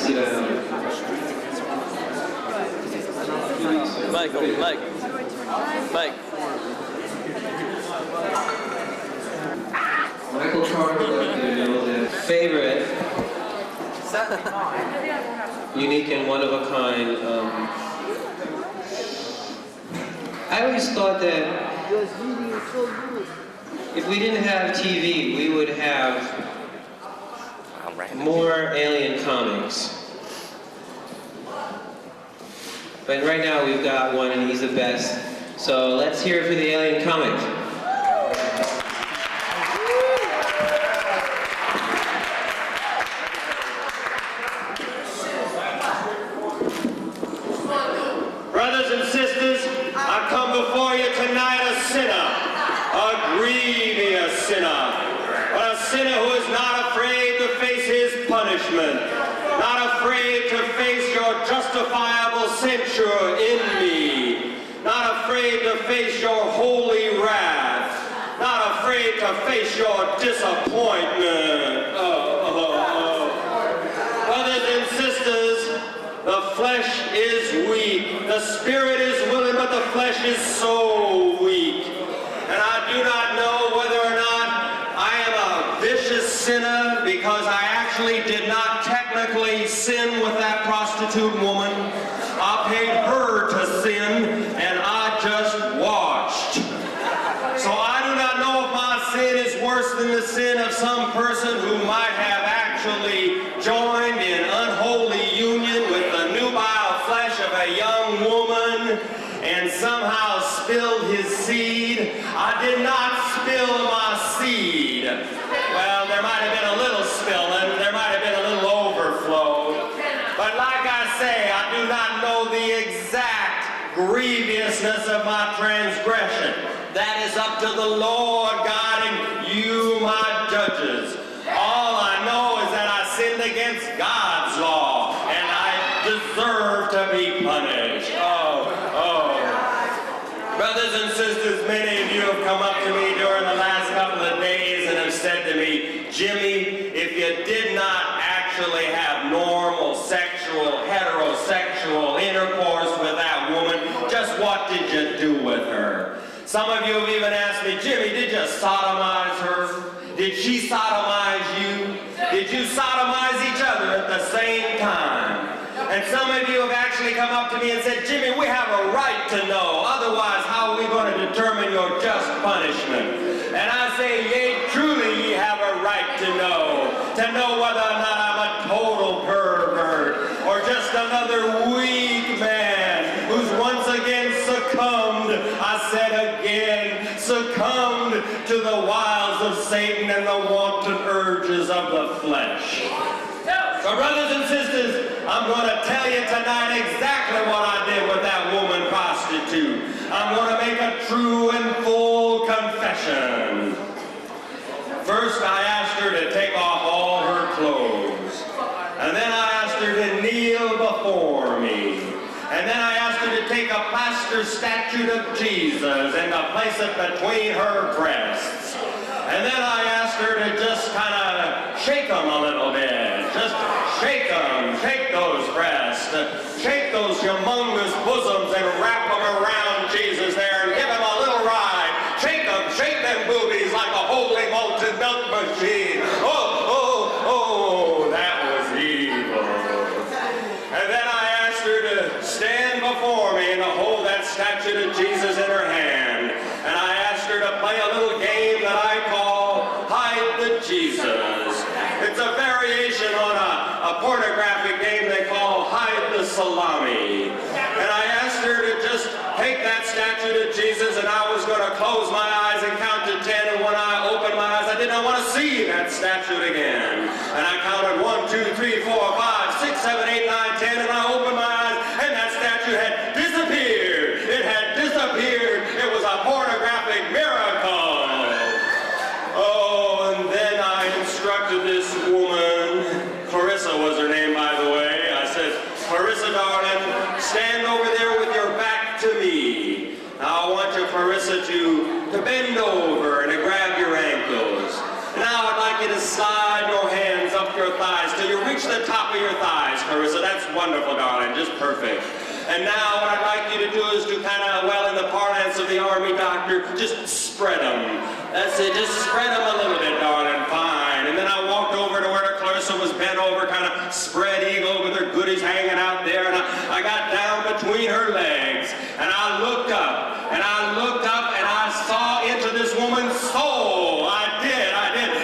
MC Leonard. Mike. Michael Carter, favorite, unique and one of a kind. I always thought that if we didn't have TV, we would have more alien comics. But right now we've got one and he's the best. So let's hear it for the alien comic. Brothers and sisters, I come before you tonight a sinner, a grievous sinner, but a sinner who is not afraid to face his punishment, not afraid to face your justifiable censure in me, not afraid to face your holy wrath, not afraid to face your disappointment. Brothers and sisters, the flesh is weak, the spirit is willing, but the flesh is so weak. And I do not know whether or not I am a vicious sinner because I actually did not technically sin with that prostitute woman. I paid her to sin, and I just watched. So I do not know if my sin is worse than the sin of some person who might have actually joined in unholy union with the nubile flesh of a young woman and somehow spilled his seed. I did not spill my seed. Well, there might have been a little spilling, there might have been a little overflow. But like I say, I do not know the exact grievousness of my transgression. That is up to the Lord God and you, my judges. All I know is that I sinned against God's law, and I deserve to be punished. Brothers and sisters, many of you have come up to me during the last couple of days and have said to me, Jimmy, if you did not actually have normal sexual, heterosexual intercourse with that woman, just what did you do with her? Some of you have even asked me, Jimmy, did you sodomize her? Did she sodomize you? Did you sodomize each other at the same time? And some of you have actually come up to me and said, Jimmy, we have a right to know. Otherwise, how are we going to determine your just punishment? And I say, yea, truly ye have a right to know whether or not I'm a total pervert or just another weak man who's once again succumbed, I said again, succumbed to the wiles of Satan and the wanton urges of the flesh. So brothers and sisters, I'm going to tell you tonight exactly what I did with that woman prostitute. I'm going to make a true and full confession. First, I asked her to take off all her clothes. And then I asked her to kneel before me. And then I asked her to take a plaster statue of Jesus and to place it between her breasts. And then I asked her to just kind of shake them a little bit. Just shake them, shake those breasts, shake those humongous bosoms and wrap them around Jesus there and give him a little ride. Shake them, shake them boobies like a holy malted milk machine. Oh, that was evil. And then I asked her to stand before me and to hold that statue of Jesus in her hand. And I asked her to play a little game that I call Hide the Jesus. It's a variation on a pornographic game they call Hide the Salami. And I asked her to just take that statue to Jesus, and I was going to close my eyes and count to 10, and when I opened my eyes, I did not want to see that statue again. And I counted 1, 2, 3, 4, 5, 6, 7, 8, 9, 10, and I opened my eyes, and that statue had disappeared. It had disappeared. It was a pornographic miracle. Oh, and then I instructed this woman, Clarissa was her name, by the way. I said, Clarissa, darling, stand over there with your back to me. Now I want you, Clarissa, to bend over and to grab your ankles. Now I'd like you to slide your hands up your thighs till you reach the top of your thighs, Clarissa. wonderful, darling, just perfect. And now what I'd like you to do is to kind of, well, in the parlance of the Army doctor, just spread them. That's it, just spread them a little bit, darling, fine. And then I walked over to where Clarissa was bent over, kind of spread eagle with her goodies hanging out there, and I got down between her legs, and I looked up, and I looked up, and I saw into this woman's soul. I did,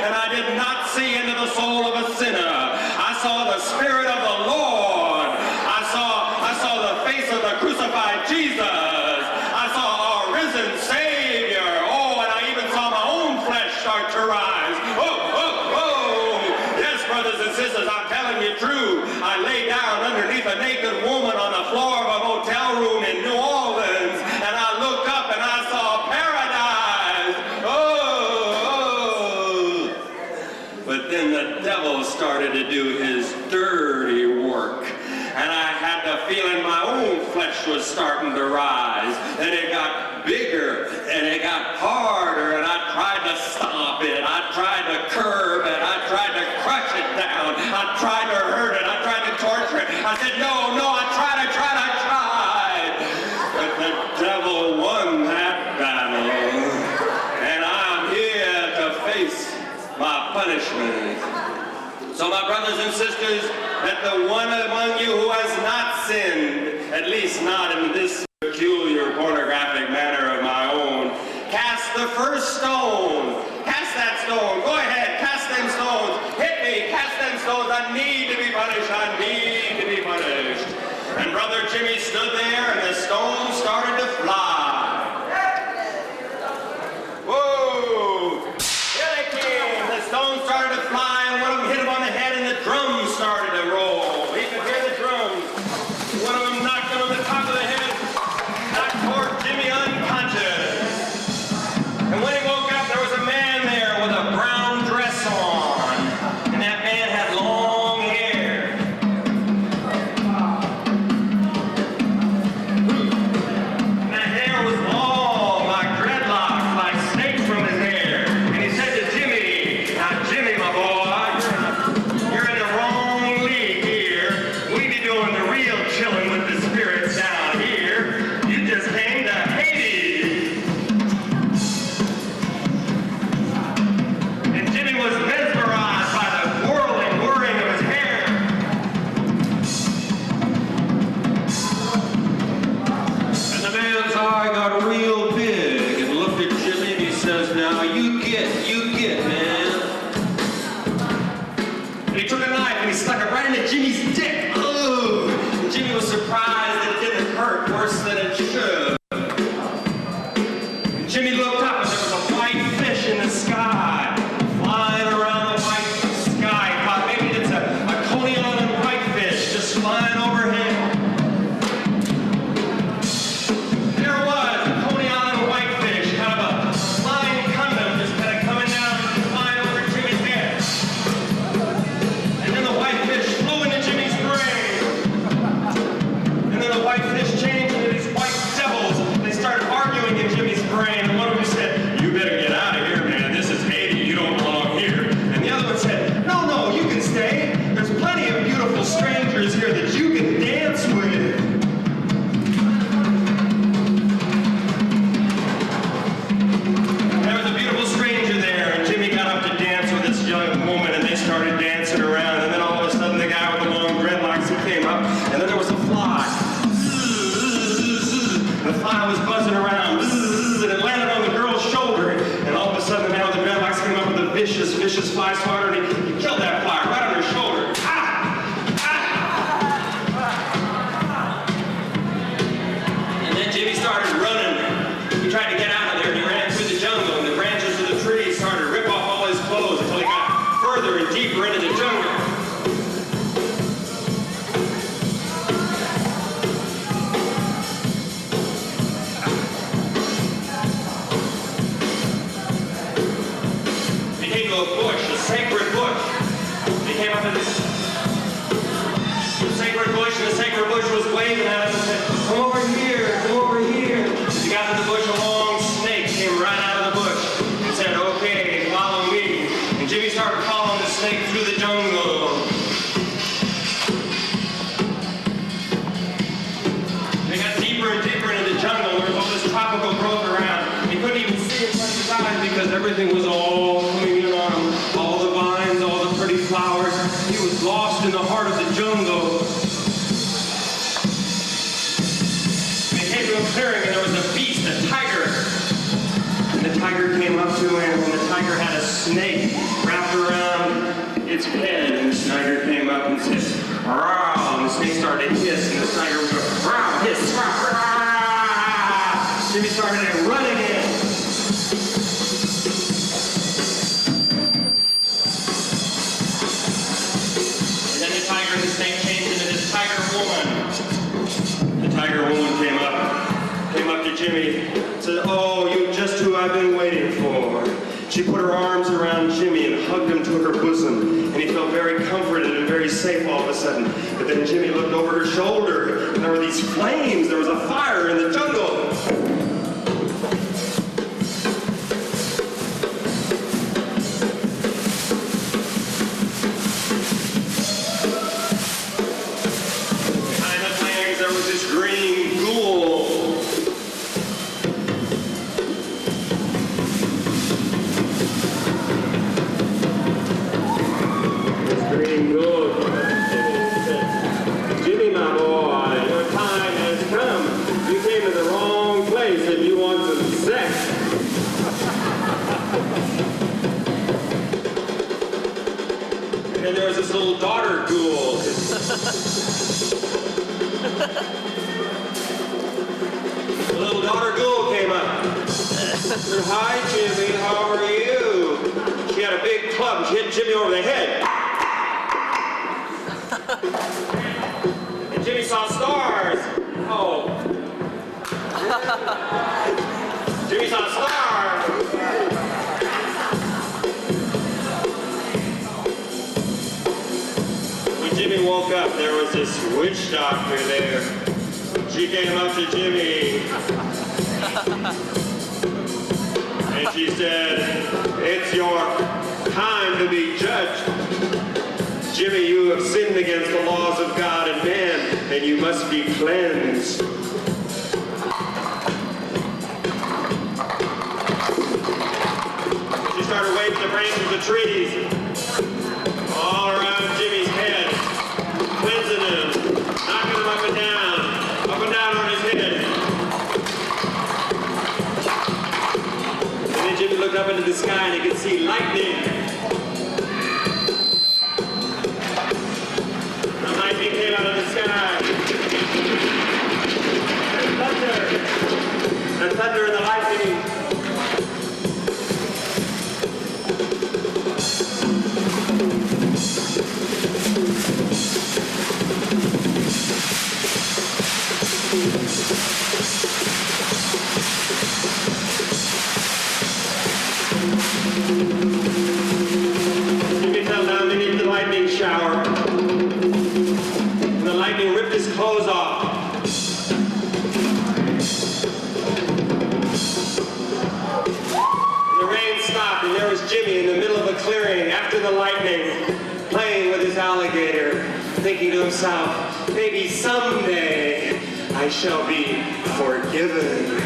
and I did not see into the soul of a sinner. I saw the Spirit of the Lord. I saw the face of the crucified Jesus. I saw our risen Savior. Oh, and I even saw my own flesh start to rise. Oh. Yes, brothers and sisters, I'm telling you true. I lay down underneath a naked woman on the floor of a motel room in New Orleans, and I looked up and I saw paradise. Oh. But then the devil started to do his dirty work. And I had the feeling my own flesh was starting to rise. And it got bigger, and it got harder, and I tried to stop it. I tried to curb it. I tried to crush it down. I tried to hurt it. I tried to torture it. I said, no, I tried. But the devil won that battle. And I'm here to face my punishment. So my brothers and sisters, let the one among you who has not sinned, at least not in this peculiar pornographic manner of my own, cast the first stone. Cast that stone. Go ahead, cast them stones. Hit me, cast them stones. I need to be punished. I need to be punished. And Brother Jimmy stood there, and the stones started to fly. Whoa! Here they came. The stones started to fly, and one of them hit him on the head, and the drums started to roll. He could hear the drums. One of them knocked him on the top of the head, knocked poor Jimmy unconscious. And when he woke up, there was a man there with a brown dress on, and that man had long hair. And that hair was long, like dreadlocks, like snakes from his hair. And he said to Jimmy, now Jimmy, my boy, you're in the wrong league here. We be doing the real chilling with the spirits down here. You just came to Hades. And Jimmy was mesmerized by the whirring of his hair. And the man's eye got real big and looked at Jimmy, and he says, now you get, man. And he took a knife and he stuck it right into Jimmy's dick. Ooh! And Jimmy was surprised that it didn't hurt worse than it should. And Jimmy looked up, and there was a white fish in the sky, flying around the white sky. He thought maybe it's a Coney Island whitefish just flying overhead. There it was, a Coney Island whitefish, kind of a flying condom, just kind of coming down and flying over Jimmy's head. And then the whitefish flew into Jimmy's brain. And then the whitefish changed into these white devils. They started arguing in Jimmy's brain. And one of them said, you better get out of here, man. This is Haiti. You don't belong here. And the other one said, no, you can stay. There's plenty of beautiful strangers here that you can dance with. There was a beautiful stranger there, and Jimmy got up to dance with this young woman, and they started dancing around, and then all of a sudden the guy with the long dreadlocks, he came up, and then there was a fly. The fly was buzzing around, and it landed on the girl's shoulder, and all of a sudden the man with the dreadlocks came up with a vicious fly swatter, and he killed that fly right on her shoulder. And then Jimmy started running. He tried to get out of there, and he ran through the jungle, and the branches of the trees started to rip off all his clothes until he got further and deeper into the jungle. He came to a bush, a sacred bush. He came up to this sacred bush, and the sacred bush was waving at him and said, come over here, come over here. He got to the bush, a long snake came right out of the bush and said, okay, follow me. And Jimmy started following the snake through the jungle. snake wrapped around its head, and the tiger came up and said, "Rawr," and the snake started to hiss, and the tiger would go, "Rawr, hiss, rawr, rawr." Jimmy started to run again. And then the tiger and the snake changed into this tiger woman. The tiger woman came up to Jimmy, said, "Oh, you're just who I've been waiting for." She put her arms around Jimmy and hugged him to her bosom, and he felt very comforted and very safe all of a sudden. But then Jimmy looked over her shoulder, and there were these flames. There was a fire in the jungle. Behind the flames, there was this green ghoul. Jimmy, my boy, your time has come. You came to the wrong place if you want some sex. And then there was this little daughter ghoul. The little daughter ghoul came up. Said, "Hi, Jimmy, how are you?" She had a big club. She hit Jimmy over the head. And Jimmy saw stars. Oh. Jimmy saw stars. When Jimmy woke up, there was this witch doctor there. She came up to Jimmy. And she said, "It's your time to be judged. Jimmy, you have sinned against the laws of God and man, and you must be cleansed." She started waving the branches of trees all around Jimmy's head, cleansing him, knocking him up and down on his head. And then Jimmy looked up into the sky and he could see lightning. Lightning came out of the sky. And thunder. The thunder and the lightning. Jimmy fell down beneath the lightning shower. And the lightning ripped his clothes off. And the rain stopped, and there was Jimmy in the middle of a clearing after the lightning, playing with his alligator, thinking to himself, maybe someday I shall be forgiven.